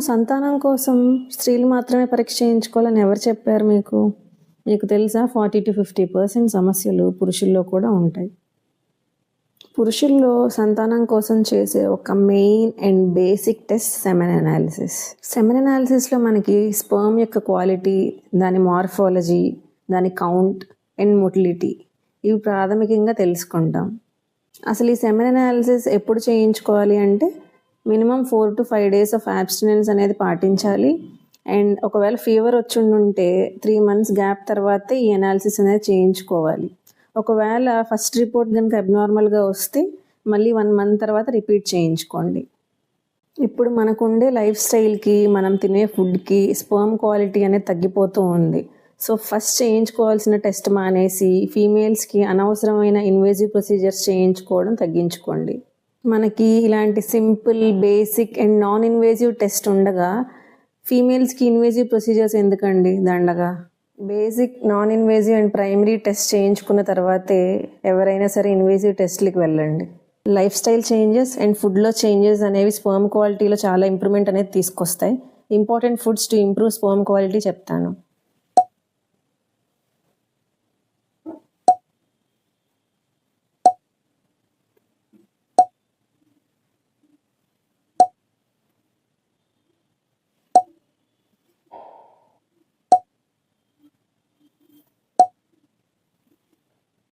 సంతానం కోసం స్త్రీలు మాత్రమే పరీక్ష చేయించుకోవాలని ఎవరు చెప్పారు మీకు? మీకు తెలుసా 40-50% సమస్యలు పురుషుల్లో కూడా ఉంటాయి. పురుషుల్లో సంతానం కోసం చేసే ఒక main and basic test semen analysis. Semen అనాలిసిస్లో మనకి స్పర్మ్ యొక్క క్వాలిటీ, దాని మార్ఫాలజీ, దాని కౌంట్ అండ్ మొటిలిటీ ఇవి ప్రాథమికంగా తెలుసుకుంటాం. అసలు ఈ సెమెన్ అనాలిసిస్ ఎప్పుడు చేయించుకోవాలి అంటే minimum 4 to 5 days of abstinence అనేది పాటించాలి. అండ్ ఒకవేళ ఫీవర్ వచ్చుండుంటే 3 months గ్యాప్ తర్వాతే ఈ అనాలిసిస్ అనేది చేయించుకోవాలి. ఒకవేళ ఫస్ట్ రిపోర్ట్ కనుక అబ్నార్మల్గా వస్తే మళ్ళీ 1 month తర్వాత రిపీట్ చేయించుకోండి. ఇప్పుడు మనకుండే లైఫ్ స్టైల్కి, మనం తినే ఫుడ్కి స్పర్మ్ క్వాలిటీ అనేది తగ్గిపోతూ ఉంది. సో ఫస్ట్ చేయించుకోవాల్సిన టెస్ట్ మానేసి ఫీమేల్స్కి అనవసరమైన ఇన్వేజివ్ ప్రొసీజర్స్ చేయించుకోవడం తగ్గించుకోండి. మనకి ఇలాంటి simple, basic and non invasive test ఉండగా ఫీమేల్స్కి ఇన్వేజివ్ ప్రొసీజర్స్ ఎందుకండి దండగా? Basic, non invasive and primary test చేయించుకున్న తర్వాతే ఎవరైనా సరే ఇన్వేజివ్ టెస్ట్లకి వెళ్ళండి. లైఫ్ స్టైల్ చేంజెస్ అండ్ ఫుడ్లో చేంజెస్ అనేవి స్పర్మ్ క్వాలిటీలో చాలా ఇంప్రూవ్మెంట్ అనేది తీసుకొస్తాయి. Important foods to improve sperm quality చెప్తాను.